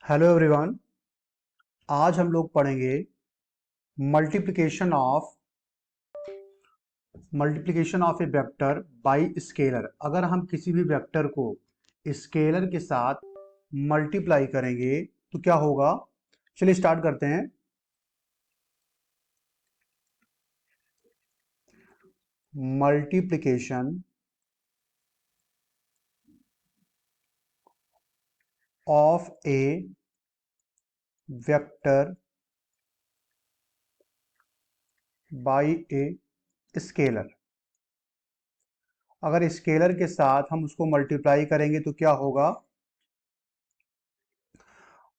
Hello everyone. आज हम लोग पढ़ेंगे multiplication of A vector by scalar. अगर हम किसी भी वेक्टर को स्केलर के साथ मल्टीप्लाई करेंगे तो क्या होगा। चलिए स्टार्ट करते हैं। Multiplication of A vector by a scalar. अगर स्केलर के साथ हम उसको मल्टीप्लाई करेंगे तो क्या होगा।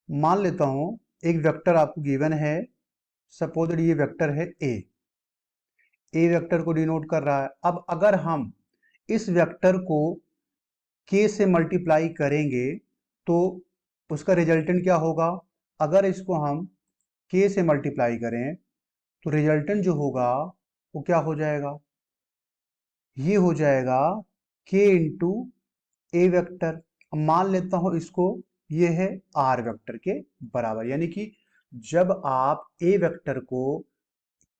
मान लेता हूं एक वेक्टर आपको गिवन है। सपोज ये वेक्टर है ए वेक्टर को डिनोट कर रहा है। अब अगर हम इस वेक्टर को के से मल्टीप्लाई करेंगे तो उसका रिजल्टेंट क्या होगा। अगर इसको हम के से मल्टीप्लाई करें तो रिजल्टेंट जो होगा वो क्या हो जाएगा। ये हो जाएगा के इंटू ए वेक्टर। अब मान लेता हूं इसको, ये है आर वेक्टर के बराबर। यानी कि जब आप ए वेक्टर को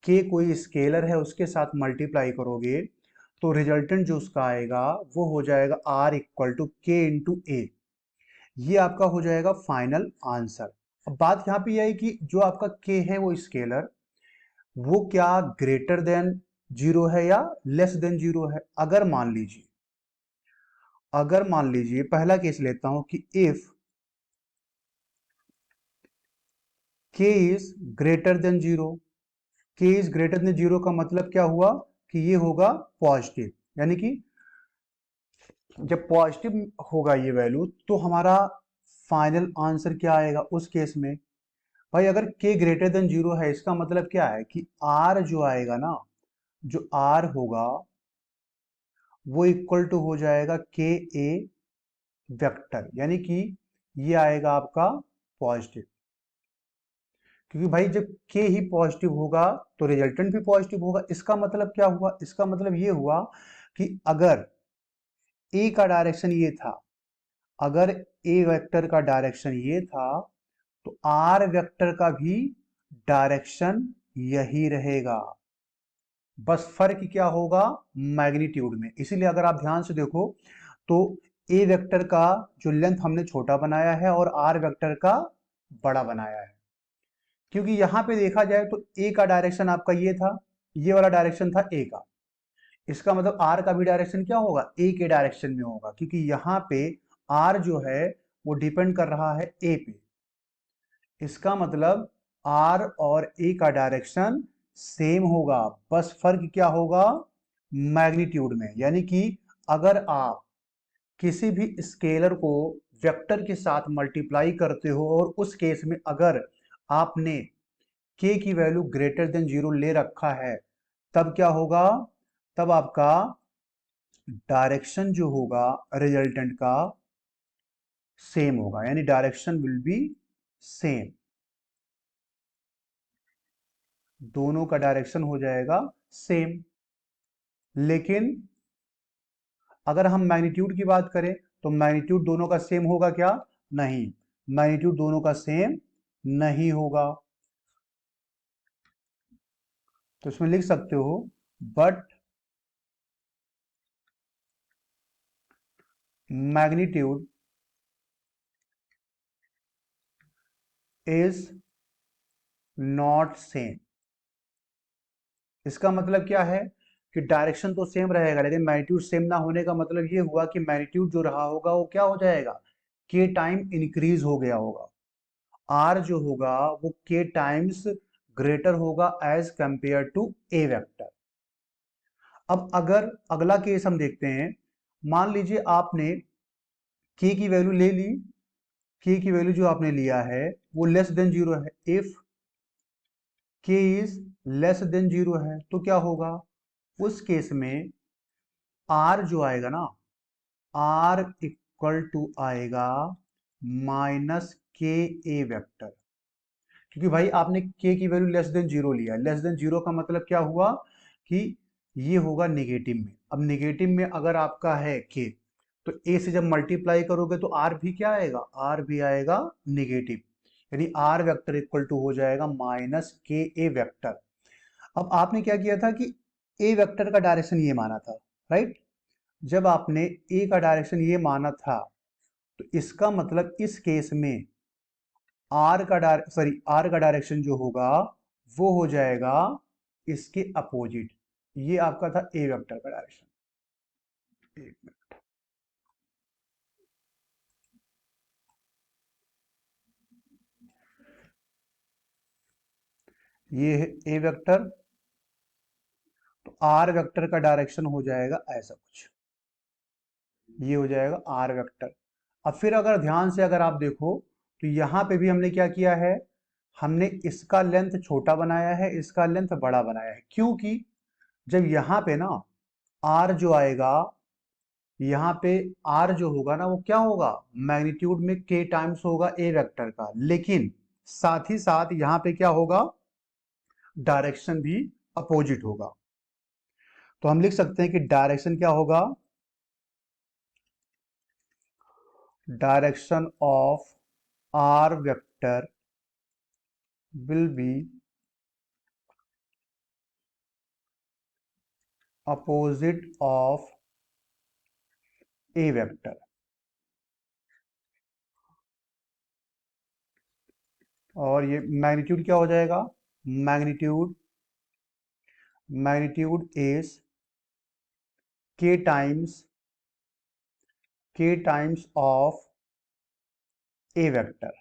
के कोई स्केलर है उसके साथ मल्टीप्लाई करोगे तो रिजल्टेंट जो उसका आएगा वो हो जाएगा आर इक्वल टू के इंटू ए। ये आपका हो जाएगा फाइनल आंसर। अब बात यहाँ पे यह है कि जो आपका के है वो स्केलर, वो क्या ग्रेटर देन जीरो है या लेस देन जीरो है। अगर मान लीजिए पहला केस लेता हूं कि इफ के इज ग्रेटर देन जीरो। के इज ग्रेटर देन जीरो का मतलब क्या हुआ कि ये होगा पॉजिटिव। यानी कि जब पॉजिटिव होगा ये वैल्यू तो हमारा फाइनल आंसर क्या आएगा उस केस में। भाई अगर के ग्रेटर देन जीरो है इसका मतलब क्या है कि आर जो आएगा ना, जो आर होगा वो इक्वल टू हो जाएगा के ए वेक्टर। यानी कि ये आएगा आपका पॉजिटिव, क्योंकि भाई जब के ही पॉजिटिव होगा तो रिजल्टेंट भी पॉजिटिव होगा। इसका मतलब क्या हुआ, इसका मतलब ये हुआ कि अगर ए का डायरेक्शन ये था, अगर ए वेक्टर का डायरेक्शन ये था तो आर वेक्टर का भी डायरेक्शन यही रहेगा। बस फर्क क्या होगा मैग्नीट्यूड में। इसीलिए अगर आप ध्यान से देखो तो ए वेक्टर का जो लेंथ हमने छोटा बनाया है और आर वेक्टर का बड़ा बनाया है, क्योंकि यहां पे देखा जाए तो ए का डायरेक्शन आपका ये था, ये वाला डायरेक्शन था ए का। इसका मतलब आर का भी डायरेक्शन क्या होगा, ए के डायरेक्शन में होगा, क्योंकि यहाँ पे आर जो है वो डिपेंड कर रहा है ए पे। इसका मतलब आर और ए का डायरेक्शन सेम होगा, बस फर्क क्या होगा मैग्नीट्यूड में। यानी कि अगर आप किसी भी स्केलर को वेक्टर के साथ मल्टीप्लाई करते हो और उस केस में अगर आपने के की वैल्यू ग्रेटर देन जीरो ले रखा है तब क्या होगा, तब आपका डायरेक्शन जो होगा रिजल्टेंट का सेम होगा। यानी डायरेक्शन विल बी सेम, दोनों का डायरेक्शन हो जाएगा सेम। लेकिन अगर हम मैग्नीट्यूड की बात करें तो मैग्नीट्यूड दोनों का सेम होगा क्या, नहीं, मैग्नीट्यूड दोनों का सेम नहीं होगा। तो इसमें लिख सकते हो but magnitude is not same. इसका मतलब क्या है कि डायरेक्शन तो सेम रहेगा लेकिन मैग्नीट्यूड सेम ना होने का मतलब ये हुआ कि मैग्नीट्यूड जो रहा होगा वो क्या हो जाएगा, के टाइम इंक्रीज हो गया होगा। आर जो होगा वो के टाइम्स ग्रेटर होगा as compare to A vector. अब अगर अगला केस हम देखते हैं, मान लीजिए आपने के की वैल्यू ले ली, के की वैल्यू जो आपने लिया है वो लेस देन जीरो है। इफ के इज लेस देन जीरो है तो क्या होगा, उस केस में आर जो आएगा ना, आर इक्वल टू आएगा माइनस के ए वेक्टर। क्योंकि भाई आपने के की वैल्यू लेस देन जीरो लिया, लेस देन जीरो का मतलब क्या हुआ कि ये होगा नेगेटिव में। अब नेगेटिव में अगर आपका है के तो ए से जब मल्टीप्लाई करोगे तो आर भी क्या आएगा, आर भी आएगा निगेटिव, यानी आर वेक्टर इक्वल टू हो जाएगा माइनस के ए वेक्टर। अब आपने क्या किया था कि ए वेक्टर का डायरेक्शन ये माना था, राइट। जब आपने ए का डायरेक्शन ये माना था तो इसका मतलब इस केस में आर का डायरेक्शन जो होगा वो हो जाएगा इसके अपोजिट। ये आपका था ए वेक्टर का डायरेक्शन। एक मिनट, ये है ए वेक्टर, तो आर वेक्टर का डायरेक्शन हो जाएगा ऐसा कुछ, ये हो जाएगा आर वेक्टर। अब फिर अगर ध्यान से अगर आप देखो तो यहां पे भी हमने क्या किया है, हमने इसका लेंथ छोटा बनाया है, इसका लेंथ बड़ा बनाया है, क्योंकि जब यहां पे ना आर जो आएगा, यहाँ पे आर जो होगा ना वो क्या होगा, मैग्नीट्यूड में के टाइम्स होगा ए वेक्टर का, लेकिन साथ ही साथ यहाँ पे क्या होगा, डायरेक्शन भी अपोजिट होगा। तो हम लिख सकते हैं कि डायरेक्शन क्या होगा, direction of R vector will be opposite of A vector. और ये मैग्नीट्यूड क्या हो जाएगा, magnitude magnitude is K times of A vector.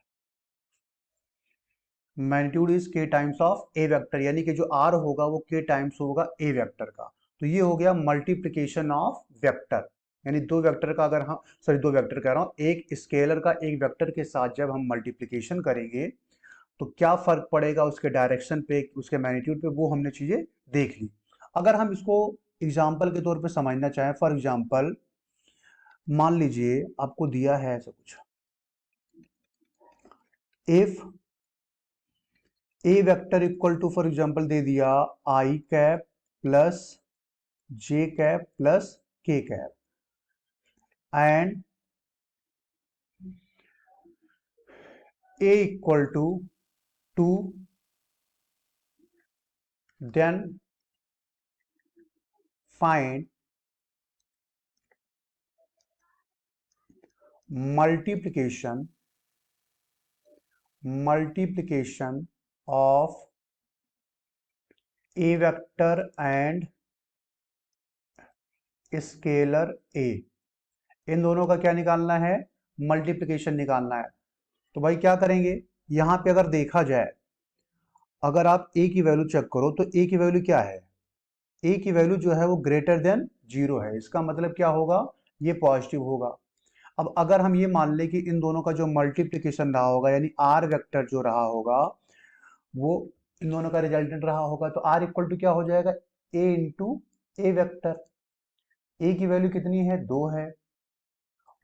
Magnitude is K times of A vector, यानी कि जो आर होगा वो के टाइम्स होगा ए वेक्टर का। तो ये हो गया मल्टीप्लिकेशन ऑफ वेक्टर, यानी दो वेक्टर का अगर हम दो वेक्टर कह रहा हूं, एक स्केलर का एक वेक्टर के साथ जब हम मल्टीप्लिकेशन करेंगे तो क्या फर्क पड़ेगा उसके डायरेक्शन पे, उसके मैग्नीट्यूड पे, वो हमने चीजें देख ली। अगर हम इसको एग्जाम्पल के तौर पे समझना चाहें, फॉर एग्जाम्पल मान लीजिए आपको दिया है ऐसा कुछ, if A vector equal to for example दे दिया I cap plus J cap plus K cap, and A equal to 2, then find multiplication of A vector and scalar A. इन दोनों का क्या निकालना है, मल्टीप्लिकेशन निकालना है। तो भाई क्या करेंगे, यहां पे अगर देखा जाए, अगर आप ए की वैल्यू चेक करो तो ए की वैल्यू क्या है, ए की वैल्यू जो है वो ग्रेटर देन 0 है, इसका मतलब क्या होगा, ये पॉजिटिव होगा। अब अगर हम ये मान लें कि इन दोनों का जो मल्टीप्लिकेशन रहा होगा, यानी आर वेक्टर जो रहा होगा वो इन दोनों का रिजल्टेंट रहा होगा, तो आर इक्वल टू क्या हो जाएगा, ए इंटू ए वेक्टर। ए की वैल्यू कितनी है, 2 है,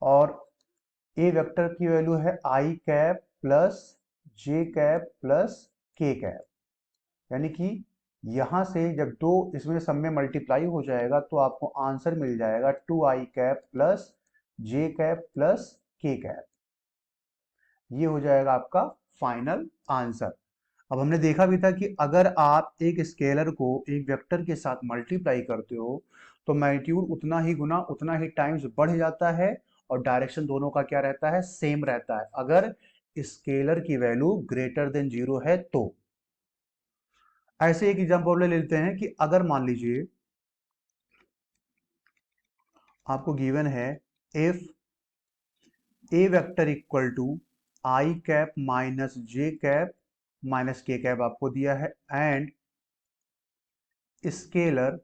और ए वेक्टर की वैल्यू है आई cap plus J cap plus K cap, यानी कि यहां से जब दो इसमें सब में मल्टीप्लाई हो जाएगा तो आपको आंसर मिल जाएगा 2i cap plus J cap plus K cap. ये हो जाएगा आपका फाइनल आंसर। अब हमने देखा भी था कि अगर आप एक स्केलर को एक वेक्टर के साथ मल्टीप्लाई करते हो तो मैग्नीट्यूड उतना ही गुना उतना ही टाइम्स बढ़ जाता है, और डायरेक्शन दोनों का क्या रहता है, सेम रहता है, अगर स्केलर की वैल्यू ग्रेटर देन 0 है तो। ऐसे एक एग्जांपल ले लेते हैं कि अगर मान लीजिए आपको गिवन है if A vector equal to I cap minus J cap minus K cap आपको दिया है, एंड स्केलर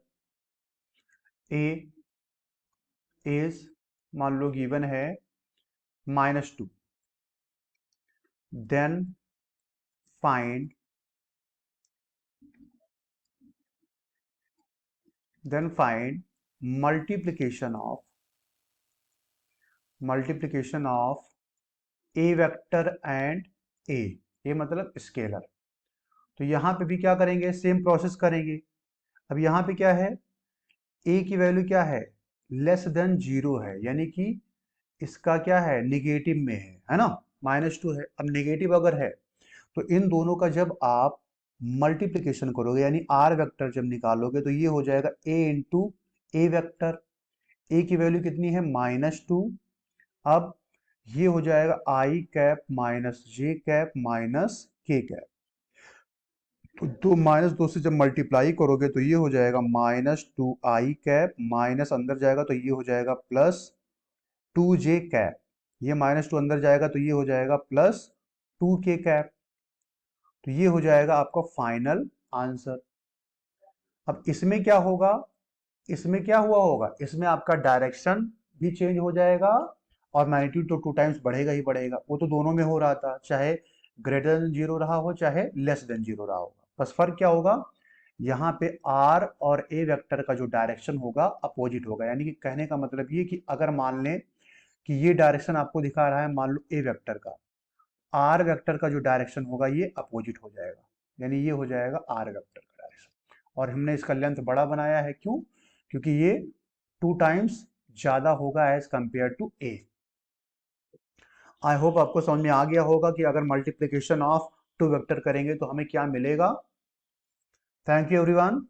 ए इज मान लो गिवन है -2, then find multiplication of A vector and A मतलब स्केलर। तो यहां पे भी क्या करेंगे, सेम प्रोसेस करेंगे। अब यहां पे क्या है, ए की वैल्यू क्या है, लेस देन 0 है, यानी कि इसका क्या है, निगेटिव में है ना, -2 है। अब निगेटिव अगर है तो इन दोनों का जब आप मल्टीप्लिकेशन करोगे यानी आर वेक्टर जब निकालोगे तो ये हो जाएगा ए इंटू ए वेक्टर। ए की वैल्यू कितनी है, -2। अब ये हो जाएगा आई cap minus J cap minus K cap. तो -2 से जब मल्टीप्लाई करोगे तो ये हो जाएगा -2 आई कैप माइनस अंदर जाएगा तो ये हो जाएगा +2 जे कैप। ये -2 अंदर जाएगा तो ये हो जाएगा +2 के कैप। तो ये हो जाएगा आपका फाइनल आंसर। अब इसमें क्या होगा, इसमें क्या हुआ होगा, इसमें आपका डायरेक्शन भी चेंज हो जाएगा और मैग्नीट्यूड तो 2 टाइम्स बढ़ेगा ही बढ़ेगा। वो तो दोनों में हो रहा था, चाहे ग्रेटर देन जीरो रहा हो चाहे लेस देन जीरो रहा होगा। बस फर्क क्या होगा, यहाँ पे आर और ए वेक्टर का जो डायरेक्शन होगा अपोजिट होगा। यानी कि कहने का मतलब ये कि अगर मान लें कि ये डायरेक्शन आपको दिखा रहा है, मान लो ए वेक्टर का, आर वेक्टर का जो डायरेक्शन होगा ये अपोजिट हो जाएगा, यानी ये हो जाएगा आर वेक्टर का डायरेक्शन। और हमने इसका लेंथ बड़ा बनाया है, क्यों, क्योंकि ये 2 टाइम्स ज्यादा होगा as compare to A. I hope आपको समझ में आ गया होगा कि अगर मल्टीप्लीकेशन ऑफ 2 वेक्टर करेंगे तो हमें क्या मिलेगा। Thank you everyone.